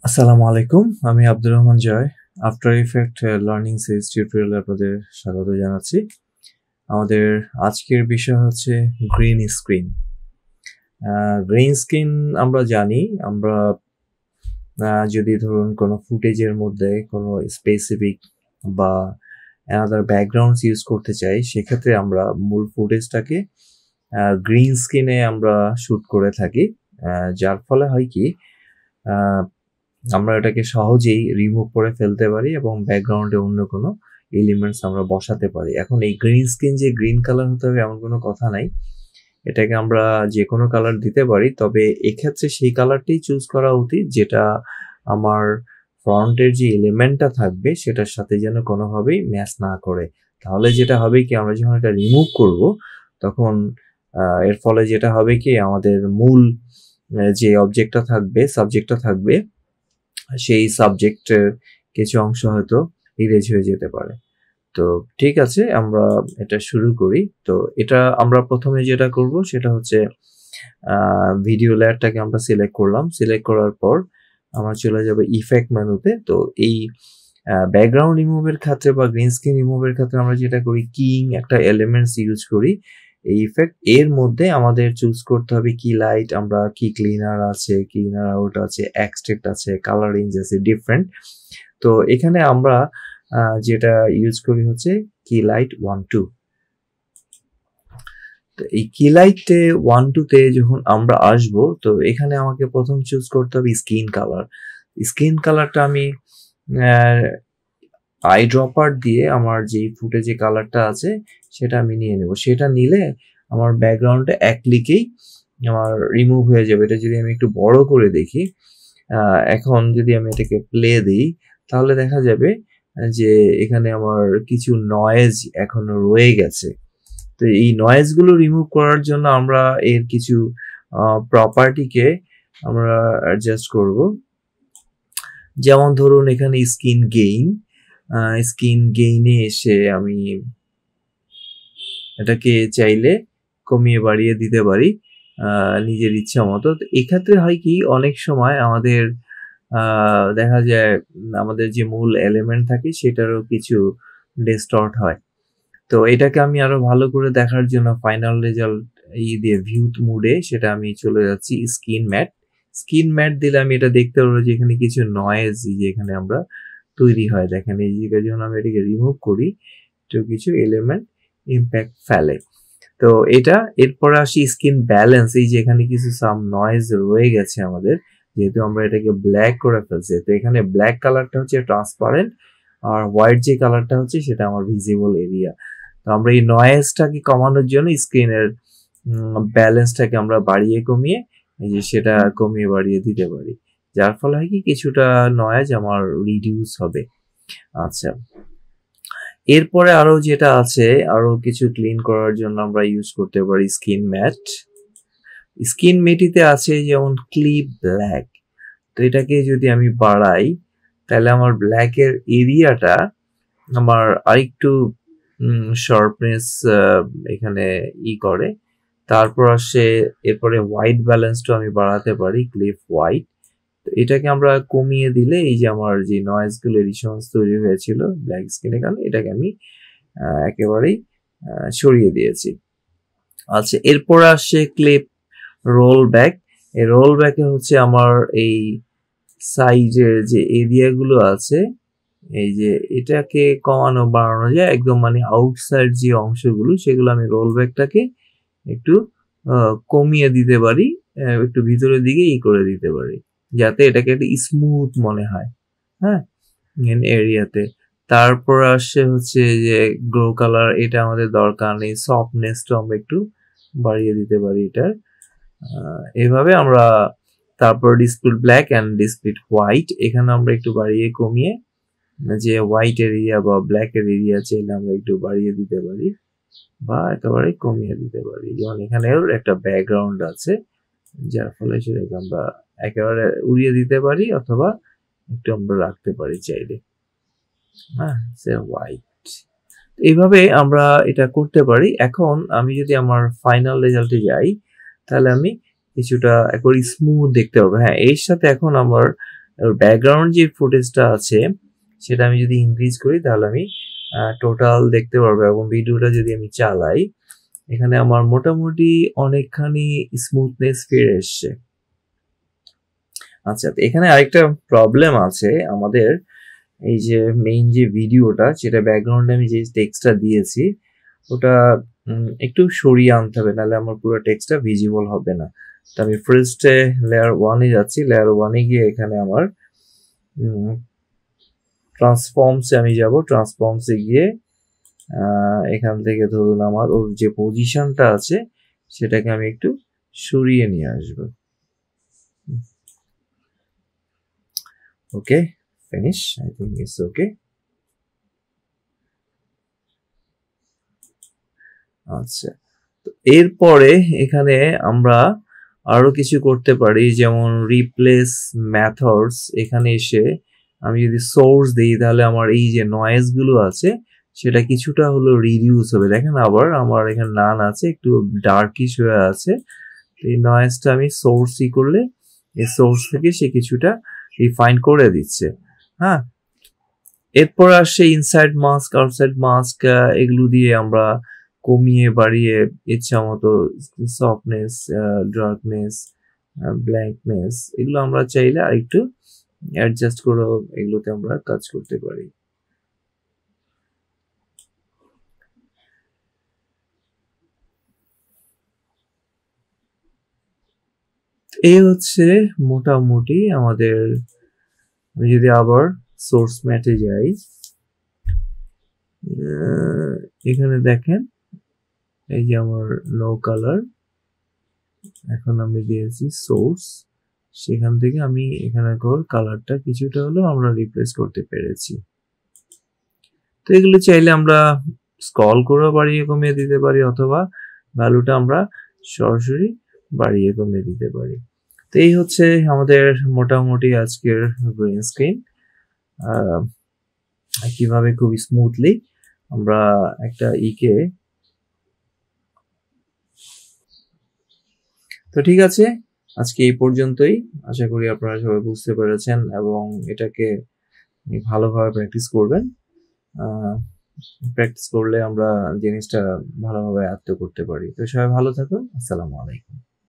আসসালামু আলাইকুম, আমি আব্দুর রহমান জয়। আফটার ইফেক্ট লার্নিং সিরিজ টিউটোরিয়ালে আপনাদের স্বাগত জানাচ্ছি। আমাদের আজকের বিষয় হচ্ছে গ্রিন স্ক্রিন। গ্রিন স্ক্রিন আমরা জানি, আমরা যদি ধরুন কোনো ফুটেজের মধ্যে কোনো স্পেসিফিক বা অ্যানাদার ব্যাকগ্রাউন্ডস ইউজ করতে চাই, সেক্ষেত্রে আমরা মূল ফুটেজটাকে গ্রিন স্ক্রিনে আমরা শ্যুট করে থাকি, যার ফলে হয় কি আমরা এটাকে সহজেই রিমুভ করে ফেলতে পারি এবং ব্যাকগ্রাউন্ডে অন্য কোনো এলিমেন্টস আমরা বসাতে পারি। এখন এই গ্রিন স্ক্রিন যে গ্রিন কালার হতে হবে এমন কোনো কথা নাই, এটাকে আমরা যে কোনো কালার দিতে পারি, তবে এক্ষেত্রে সেই কালারটাই চুজ করা উচিত যেটা আমার ফ্রন্টের যে এলিমেন্টটা থাকবে সেটার সাথে যেন কোনোভাবেই ম্যাচ না করে। তাহলে যেটা হবে কি, আমরা যখন এটা রিমুভ করব তখন এর ফলে যেটা হবে কি, আমাদের মূল যে অবজেক্টটা থাকবে, সাবজেক্টটা থাকবে, সেই সাবজেক্টের কিছু অংশ হয়তো ইরেজ হয়ে যেতে পারে। তো ঠিক আছে, আমরা এটা শুরু করি। তো এটা আমরা প্রথমে যেটা করব সেটা হচ্ছে ভিডিও লেয়ারটাকে আমরা সিলেক্ট করলাম। সিলেক্ট করার পর আমরা চলে যাব ইফেক্ট মেনুতে। তো এই ব্যাকগ্রাউন্ড রিমুভের ক্ষেত্রে বা গ্রিন স্ক্রিন রিমুভের ক্ষেত্রে আমরা যেটা করি, কিং একটা এলিমেন্টস ইউজ করি। এই ইফেক্ট এর মধ্যে আমাদের চুজ করতে হবে কি লাইট, আমরা কি ক্লিনার আছে, ক্লিনার আউট আছে, এক্সট্রাক্ট আছে, কালার রেঞ্জ আছে ডিফারেন্ট। তো এখানে আমরা যেটা ইউজ করি হচ্ছে কি লাইট 1-2। তো এই কি লাইটে 1-2-তে যখন আমরা আসব, তো এখানে আমাকে প্রথম চুজ করতে হবে স্কিন কালার। স্কিন কালারটা আমি আই ড্রপার দিয়ে আমার যে ফুটেজে কালারটা আছে সেটা আমি নিয়ে নেব। সেটা নিলে আমার ব্যাকগ্রাউন্ডটা এক ক্লিকেই আমার রিমুভ হয়ে যাবে। এটা যদি আমি একটু বড় করে দেখি, এখন যদি আমি এটাকে প্লে দিই, তাহলে দেখা যাবে যে এখানে আমার কিছু নয়েজ এখনো রয়ে গেছে। তো এই নয়েজগুলো রিমুভ করার জন্য আমরা এর কিছু প্রপার্টিকে আমরা অ্যাডজাস্ট করব। যেমন ধরুন এখানে স্কিন গেইনে এসে আমি এটাকে চাইলে কমিয়ে বাড়িয়ে দিতে পারি নিজের ইচ্ছা মতো। তো এক্ষেত্রে হয় কি, অনেক সময় আমাদের দেখা যায় আমাদের যে মূল এলিমেন্ট থাকে সেটারও কিছু ডিস্টর্ট হয়। তো এটাকে আমি আরো ভালো করে দেখার জন্য ফাইনাল রেজাল্ট দিয়ে ভিউ মোডে সেটা আমি চলে যাচ্ছি স্কিন ম্যাট দিলে আমি এটা দেখতে পারবো যে এখানে কিছু নয়েজ যে এখানে আমরা তৈরি হয়। দেখেন এই জায়গায় যখন আমি এটাকে রিমুভ করি তো কিছু এলিমেন্ট ইম্প্যাক্ট ফেলে। তো এটা এরপরে আসি স্কিন ব্যালেন্স। এই যে এখানে কিছু সাম নয়েজ রয়ে গেছে আমাদের, যেহেতু আমরা এটাকে ব্ল্যাক করে ফেলছি। তো এখানে ব্ল্যাক কালারটা হচ্ছে ট্রান্সপারেন্ট আর হোয়াইট যে কালারটা হচ্ছে সেটা আমার ভিজিবল এরিয়া। তো আমরা এই নয়েজটাকে কমানোর জন্য স্ক্রিনের ব্যালেন্সটাকে আমরা বাড়িয়ে কমিয়ে এই যে সেটা কমিয়ে বাড়িয়ে দিতে পারি, যার ফলে হয় কি কিছুটা নয়েজ আমার রিডিউস হবে। আচ্ছা, এরপরে আরো যেটা আছে, আরো কিছু ক্লিন করার জন্য আমরা ইউজ করতে পারি স্কিন মেটিতে আছে যেমন ক্লিপ ব্ল্যাক। তো এটাকে যদি আমি বাড়াই তাহলে আমার ব্ল্যাকের এরিয়াটা আমার আরেকটু শার্পনেস এখানে করে। তারপর আসে এরপরে হোয়াইট ব্যালেন্সটা আমি বাড়াতে পারি, ক্লিপ হোয়াইট। তো এটাকে আমরা কমিয়ে দিলে এই যে আমার যে নয়েজগুলো এডিশনস তৈরি হয়েছিল ব্ল্যাক স্ক্রিনের কারণে, এটাকে আমি একেবারেই সরিয়ে দিয়েছি। আচ্ছা, এরপর আসে ক্লিপ রোল ব্যাক। এই রোল ব্যাকে হচ্ছে আমার এই সাইডের যে এরিয়াগুলো আছে, এই যে এটাকে কমানো বাড়ানো যায় একদম, মানে আউটসাইড যে অংশগুলো সেগুলো আমি রোল ব্যাকটাকে একটু কমিয়ে দিতে পারি, একটু ভিতরের দিকে করে দিতে পারি যাতে এটাকে একটু স্মুথ মনে হয়, হ্যাঁ, এরিয়াতে। তারপর আসছে হচ্ছে যে গ্লো কালার, এটা আমাদের দরকার নেই, সফটনেসটা আমরা একটু বাড়িয়ে দিতে পারি এটার, এইভাবে আমরা। তারপর ডিসপ্লিট ব্ল্যাক অ্যান্ড ডিসপ্লিট হোয়াইট, এখানে আমরা একটু বাড়িয়ে কমিয়ে যে হোয়াইট এরিয়া বা ব্ল্যাক এর এরিয়া চাইলে আমরা একটু বাড়িয়ে দিতে পারি বা একেবারে কমিয়ে দিতে পারি। যেমন এখানেও একটা ব্যাকগ্রাউন্ড আছে, যার ফলে সেটাকে আমরা একেবারে উড়িয়ে দিতে পারি অথবা একটু আমরা রাখতে পারি চাইলে, হ্যাঁ, সে হোয়াইট। এইভাবে আমরা এটা করতে পারি। এখন আমি যদি আমার ফাইনাল রেজাল্টে যাই তাহলে আমি কিছুটা একবারে স্মুথ দেখতে পাবো। হ্যাঁ, এর সাথে এখন আমার এবার ব্যাকগ্রাউন্ড যে ফুটেজটা আছে সেটা আমি যদি ইনক্রিজ করি তাহলে আমি টোটাল দেখতে পারবো, এবং ভিডিওটা যদি আমি চালাই এখানে আমার মোটামুটি অনেকখানি স্মুথনেস ফিরে এসছে। আচ্ছা, এখানে আরেকটা প্রবলেম আছে আমাদের, এই যে মেইন যে ভিডিওটা সেটা ব্যাকগ্রাউন্ডে আমি যে টেক্সটটা দিয়েছি ওটা একটু সরিয়ে আনতে হবে, নাহলে আমার পুরো টেক্সটটা ভিজিবল হবে না। তো আমি ফার্স্টে লেয়ার 1-এ যাচ্ছি, লেয়ার 1-এ গিয়ে এখানে আমার ট্রান্সফর্মসে আমি যাব, ট্রান্সফর্মসে গিয়ে এখান থেকে ধরুন আমার ওর যে পজিশনটা আছে সেটাকে আমি একটু সরিয়ে নিয়ে আসব। Okay, finish, I think it's okay. আচ্ছা, তো এরপরে এখানে আমরা আরো কিছু করতে পারি, যেমন রিপ্লেস মেথডস। এখানে এসে আমি যদি সোর্স দিই তাহলে আমার এই যে নয়েজ গুলো আছে সেটা কিছুটা হলো রিডিউস হবে। দেখেন আবার আমার এখানে নান আছে, একটু ডার্কিশ হয়ে আছে। এই নয়েজটা আমি সোর্সই করলে এই সোর্স থেকে সে কিছুটা রিফাইন করে দিচ্ছে। হ্যাঁ, এরপর আসছে ইনসাইড মাস্ক, আউটসাইড মাস্ক, এগুলো দিয়ে আমরা কমিয়ে বাড়িয়ে ইচ্ছা মতো সফটনেস, ডার্কনেস, ব্ল্যাঙ্কনেস এগুলো আমরা চাইলে আরেকটু অ্যাডজাস্ট করে এগুলোতে আমরা কাজ করতে পারি। এই হচ্ছে মোটামুটি আমাদের। আমি যদি আবার সোর্স ম্যাটে যাই, এখানে দেখেন এই যে আমার নো কালার, এখন আমি দিয়েছি সোর্স, সেখান থেকে আমি এখানে কালারটা কিছুটা হলেও আমরা রিপ্লেস করতে পেরেছি। তো এগুলো চাইলে আমরা স্ক্রল করে বাড়িয়ে কমিয়ে দিতে পারি, অথবা ভ্যালুটা আমরা সরাসরি বাড়িয়ে কমিয়ে দিতে পারি। তো এই হচ্ছে আমাদের মোটামুটি আজকের গ্রিন স্ক্রিন, কিভাবে খুব স্মুথলি আমরা একটা তো ঠিক আছে, আজকে এই পর্যন্তই। আশা করি আপনারা সবাই বুঝতে পেরেছেন এবং এটাকে ভালোভাবে প্র্যাকটিস করবেন। প্র্যাকটিস করলে আমরা জিনিসটা ভালোভাবে আয়ত্ত করতে পারি। তো সবাই ভালো থাকুন। আসসালামু আলাইকুম।